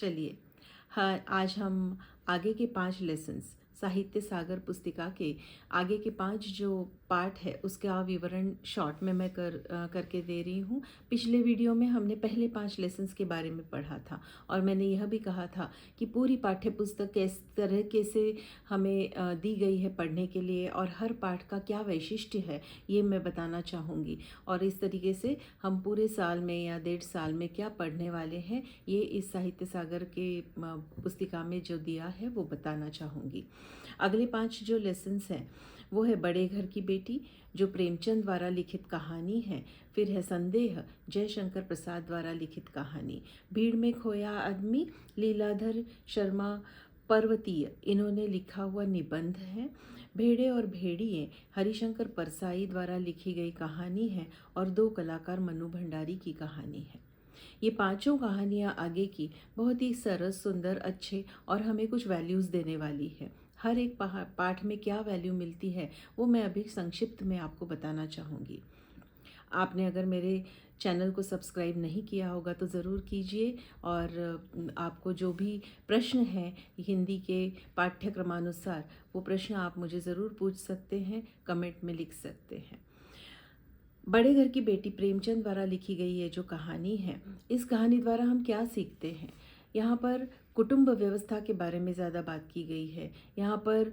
चलिए, हाँ, आज हम आगे के 5 लेसन्स साहित्य सागर पुस्तिका के आगे के 5 जो पार्ट है उसका विवरण शॉर्ट में मैं करके दे रही हूँ। पिछले वीडियो में हमने पहले 5 लेसन्स के बारे में पढ़ा था और मैंने यह भी कहा था कि पूरी पाठ्य पुस्तक किस तरीके से हमें दी गई है पढ़ने के लिए और हर पाठ का क्या वैशिष्ट्य है ये मैं बताना चाहूँगी। और इस तरीके से हम पूरे साल में या 1.5 साल में क्या पढ़ने वाले हैं ये इस साहित्य सागर के पुस्तिका में जो दिया है वो बताना चाहूँगी। अगले 5 जो लेसन्स हैं वो है बड़े घर की बेटी जो प्रेमचंद द्वारा लिखित कहानी है। फिर है संदेह जयशंकर प्रसाद द्वारा लिखित कहानी। भीड़ में खोया आदमी लीलाधर शर्मा पर्वतीय इन्होंने लिखा हुआ निबंध है। भेड़े और भेड़िए हरिशंकर परसाई द्वारा लिखी गई कहानी है और 2 कलाकार मनु भंडारी की कहानी है। ये पांचों कहानियाँ आगे की बहुत ही सरस सुंदर अच्छे और हमें कुछ वैल्यूज़ देने वाली है। हर एक पाठ में क्या वैल्यू मिलती है वो मैं अभी संक्षिप्त में आपको बताना चाहूँगी। आपने अगर मेरे चैनल को सब्सक्राइब नहीं किया होगा तो ज़रूर कीजिए और आपको जो भी प्रश्न हैं हिंदी के पाठ्यक्रमानुसार वो प्रश्न आप मुझे ज़रूर पूछ सकते हैं, कमेंट में लिख सकते हैं। बड़े घर की बेटी प्रेमचंद द्वारा लिखी गई ये जो कहानी है, इस कहानी द्वारा हम क्या सीखते हैं? यहाँ पर कुटुंब व्यवस्था के बारे में ज़्यादा बात की गई है। यहाँ पर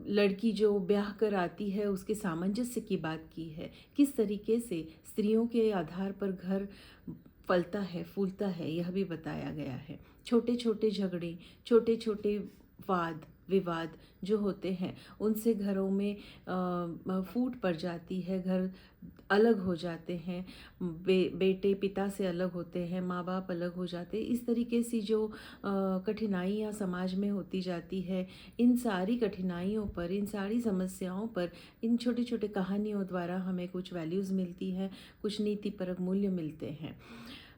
लड़की जो ब्याह कर आती है उसके सामंजस्य की बात की है। किस तरीके से स्त्रियों के आधार पर घर फलता है फूलता है यह भी बताया गया है। छोटे छोटे झगड़े, छोटे छोटे वाद विवाद जो होते हैं उनसे घरों में फूट पड़ जाती है, घर अलग हो जाते हैं, बेटे पिता से अलग होते हैं, माँ बाप अलग हो जाते हैं। इस तरीके से जो कठिनाइयाँ समाज में होती जाती है, इन सारी कठिनाइयों पर, इन सारी समस्याओं पर इन छोटे छोटे कहानियों द्वारा हमें कुछ वैल्यूज़ मिलती हैं, कुछ नीतिपरक मूल्य मिलते हैं।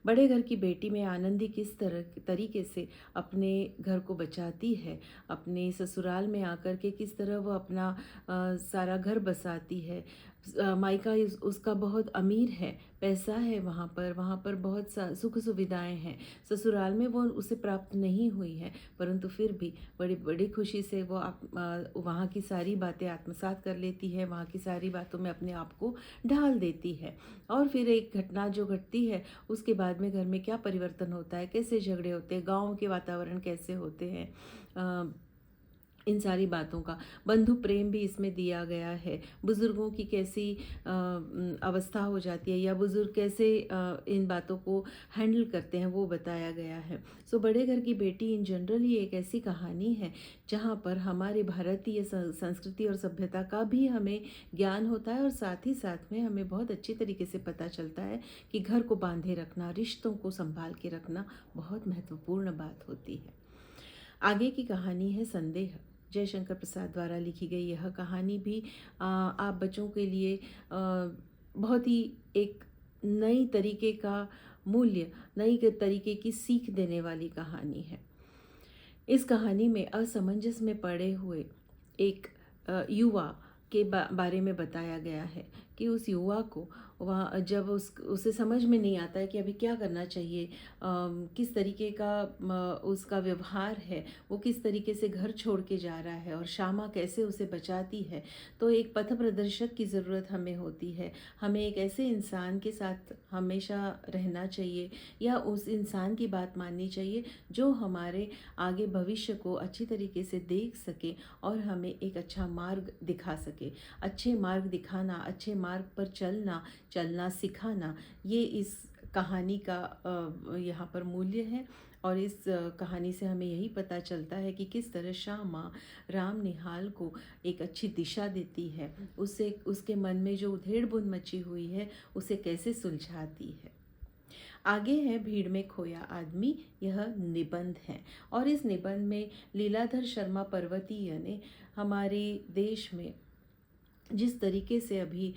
बड़े घर की बेटी में आनंदी किस तरीके से अपने घर को बचाती है, अपने ससुराल में आकर के किस तरह वो अपना सारा घर बसाती है। मायका उसका बहुत अमीर है, पैसा है वहाँ पर बहुत सुख सुविधाएं हैं। ससुराल में वो उसे प्राप्त नहीं हुई है परंतु फिर भी बड़ी बड़ी खुशी से वो वहाँ की सारी बातें आत्मसात कर लेती है, वहाँ की सारी बातों में अपने आप को ढाल देती है। और फिर एक घटना जो घटती है उसके बाद में घर में क्या परिवर्तन होता है, कैसे झगड़े होते हैं, गाँव के वातावरण कैसे होते हैं, इन सारी बातों का बंधु प्रेम भी इसमें दिया गया है। बुज़ुर्गों की कैसी अवस्था हो जाती है या बुज़ुर्ग कैसे इन बातों को हैंडल करते हैं वो बताया गया है। सो बड़े घर की बेटी इन जनरल ही एक ऐसी कहानी है जहाँ पर हमारे भारतीय संस्कृति और सभ्यता का भी हमें ज्ञान होता है और साथ ही साथ में हमें बहुत अच्छी तरीके से पता चलता है कि घर को बांधे रखना, रिश्तों को संभाल के रखना बहुत महत्वपूर्ण बात होती है। आगे की कहानी है संदेह जयशंकर प्रसाद द्वारा लिखी गई। यह कहानी भी आप बच्चों के लिए बहुत ही एक नई तरीके का मूल्य, नई तरीके की सीख देने वाली कहानी है। इस कहानी में असमंजस में पड़े हुए एक युवा के बारे में बताया गया है कि उस युवा को वहाँ जब उसे समझ में नहीं आता है कि अभी क्या करना चाहिए, किस तरीके का उसका व्यवहार है, वो किस तरीके से घर छोड़ के जा रहा है और श्यामा कैसे उसे बचाती है। तो एक पथ प्रदर्शक की ज़रूरत हमें होती है। हमें एक ऐसे इंसान के साथ हमेशा रहना चाहिए या उस इंसान की बात माननी चाहिए जो हमारे आगे भविष्य को अच्छी तरीके से देख सके और हमें एक अच्छा मार्ग दिखा सके। अच्छे मार्ग दिखाना, अच्छे मार्ग पर चलना सिखाना, ये इस कहानी का यहाँ पर मूल्य है। और इस कहानी से हमें यही पता चलता है कि किस तरह श्यामा राम निहाल को एक अच्छी दिशा देती है, उससे उसके मन में जो उधेड़ बुन मची हुई है उसे कैसे सुलझाती है। आगे है भीड़ में खोया आदमी, यह निबंध है और इस निबंध में लीलाधर शर्मा पर्वतीय ने हमारे देश में जिस तरीके से अभी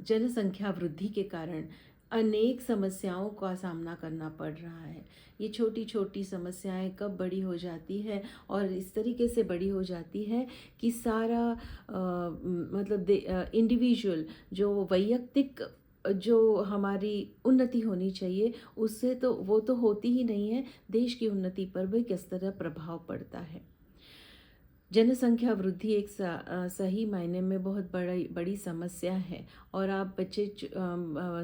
जनसंख्या वृद्धि के कारण अनेक समस्याओं का सामना करना पड़ रहा है। ये छोटी छोटी समस्याएं कब बड़ी हो जाती है और इस तरीके से बड़ी हो जाती है कि सारा मतलब इंडिविजुअल जो वैयक्तिक जो हमारी उन्नति होनी चाहिए उससे तो वो तो होती ही नहीं है, देश की उन्नति पर भी किस तरह प्रभाव पड़ता है। जनसंख्या वृद्धि एक सही मायने में बहुत बड़ी समस्या है और आप बच्चे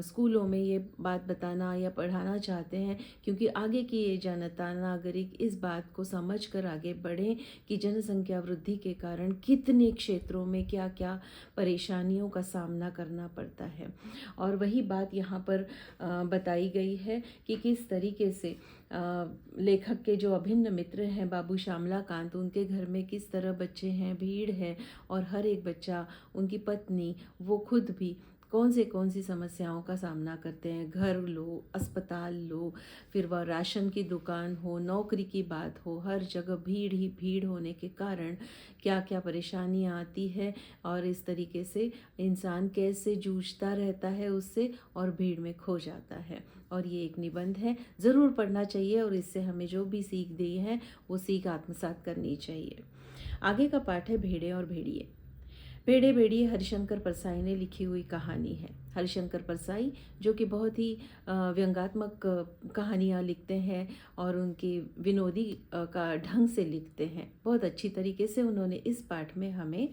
स्कूलों में ये बात बताना या पढ़ाना चाहते हैं क्योंकि आगे की ये जनता नागरिक इस बात को समझकर आगे बढ़ें कि जनसंख्या वृद्धि के कारण कितने क्षेत्रों में क्या क्या परेशानियों का सामना करना पड़ता है। और वही बात यहाँ पर बताई गई है कि किस तरीके से लेखक के जो अभिन्न मित्र हैं बाबू श्यामला कांत, उनके घर में किस तरह बच्चे हैं, भीड़ है और हर एक बच्चा, उनकी पत्नी, वो खुद भी कौन सी समस्याओं का सामना करते हैं। घर लो, अस्पताल लो, फिर वह राशन की दुकान हो, नौकरी की बात हो, हर जगह भीड़ ही भीड़ होने के कारण क्या क्या परेशानियाँ आती है और इस तरीके से इंसान कैसे जूझता रहता है उससे और भीड़ में खो जाता है। और ये एक निबंध है, ज़रूर पढ़ना चाहिए और इससे हमें जो भी सीख दी है वो सीख आत्मसात करनी चाहिए। आगे का पाठ है भेड़े और भेड़िए। भेड़े भेड़िए हरिशंकर परसाई ने लिखी हुई कहानी है। हरिशंकर परसाई जो कि बहुत ही व्यंग्यात्मक कहानियाँ लिखते हैं और उनकी विनोदी का ढंग से लिखते हैं। बहुत अच्छी तरीके से उन्होंने इस पाठ में हमें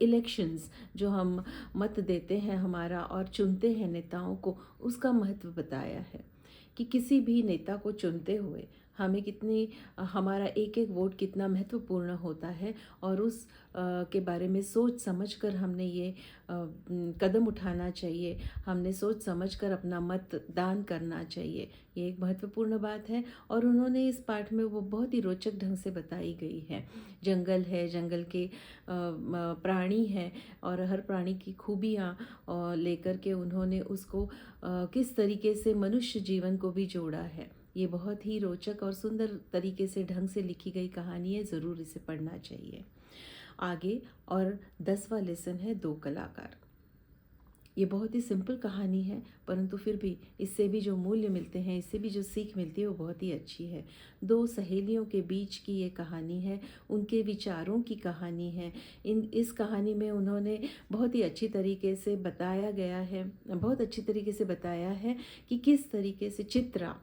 इलेक्शंस जो हम मत देते हैं हमारा और चुनते हैं नेताओं को, उसका महत्व बताया है कि किसी भी नेता को चुनते हुए हमें कितनी हमारा एक एक वोट कितना महत्वपूर्ण होता है और उस के बारे में सोच समझकर हमने ये कदम उठाना चाहिए, हमने सोच समझकर अपना मतदान करना चाहिए। ये एक महत्वपूर्ण बात है और उन्होंने इस पाठ में वो बहुत ही रोचक ढंग से बताई गई है। जंगल है, जंगल के प्राणी हैं और हर प्राणी की खूबियाँ लेकर के उन्होंने उसको किस तरीके से मनुष्य जीवन को भी जोड़ा है। ये बहुत ही रोचक और सुंदर तरीके से ढंग से लिखी गई कहानी है, ज़रूर इसे पढ़ना चाहिए। आगे और 10वां लेसन है दो कलाकार। ये बहुत ही सिंपल कहानी है परंतु फिर भी इससे भी जो मूल्य मिलते हैं, इससे भी जो सीख मिलती है वो बहुत ही अच्छी है। दो सहेलियों के बीच की ये कहानी है, उनके विचारों की कहानी है। इस कहानी में उन्होंने बहुत ही अच्छी तरीके से बताया गया है, बहुत अच्छी तरीके से बताया है कि किस तरीके से चित्रा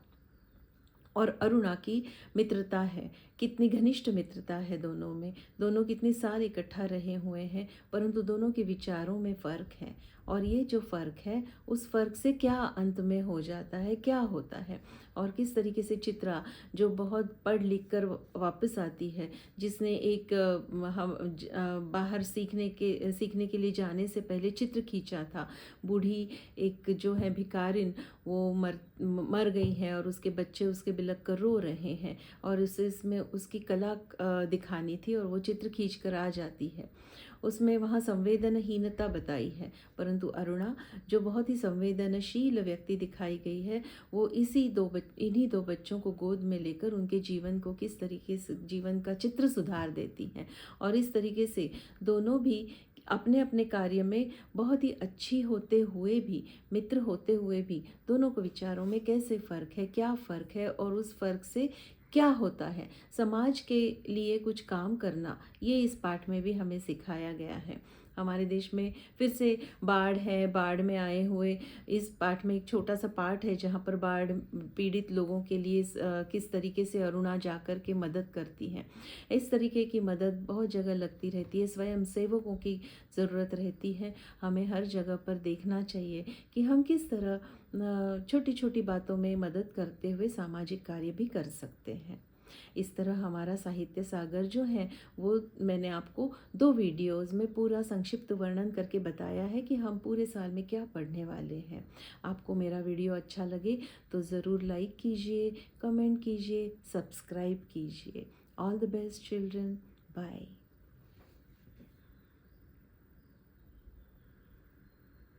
और अरुणा की मित्रता है, कितनी घनिष्ठ मित्रता है दोनों में, दोनों कितने साल इकट्ठा रहे हुए हैं परंतु दोनों के विचारों में फ़र्क है और ये जो फ़र्क है उस फ़र्क से क्या अंत में हो जाता है, क्या होता है और किस तरीके से चित्रा जो बहुत पढ़ लिख कर वापस आती है, जिसने एक बाहर सीखने के लिए जाने से पहले चित्र खींचा था, बूढ़ी एक जो है भिखारिन वो मर गई है और उसके बच्चे उसके बिलख कर रो रहे हैं और इसमें उसकी कला दिखानी थी और वो चित्र खींच कर आ जाती है। उसमें वहाँ संवेदनहीनता बताई है परंतु अरुणा जो बहुत ही संवेदनशील व्यक्ति दिखाई गई है, वो इन्हीं दो बच्चों को गोद में लेकर उनके जीवन को किस तरीके से जीवन का चित्र सुधार देती हैं और इस तरीके से दोनों भी अपने अपने कार्य में बहुत ही अच्छी होते हुए भी, मित्र होते हुए भी, दोनों को विचारों में कैसे फ़र्क है, क्या फ़र्क है और उस फ़र्क से क्या होता है, समाज के लिए कुछ काम करना, ये इस पाठ में भी हमें सिखाया गया है। हमारे देश में फिर से बाढ़ है, बाढ़ में आए हुए इस पाठ में एक छोटा सा पाठ है जहाँ पर बाढ़ पीड़ित लोगों के लिए किस तरीके से अरुणा जाकर के मदद करती हैं। इस तरीके की मदद बहुत जगह लगती रहती है, स्वयं सेवकों की ज़रूरत रहती है। हमें हर जगह पर देखना चाहिए कि हम किस तरह छोटी छोटी बातों में मदद करते हुए सामाजिक कार्य भी कर सकते हैं। इस तरह हमारा साहित्य सागर जो है वो मैंने आपको 2 वीडियोज़ में पूरा संक्षिप्त वर्णन करके बताया है कि हम पूरे साल में क्या पढ़ने वाले हैं। आपको मेरा वीडियो अच्छा लगे तो ज़रूर लाइक कीजिए, कमेंट कीजिए, सब्सक्राइब कीजिए। All the best children, bye.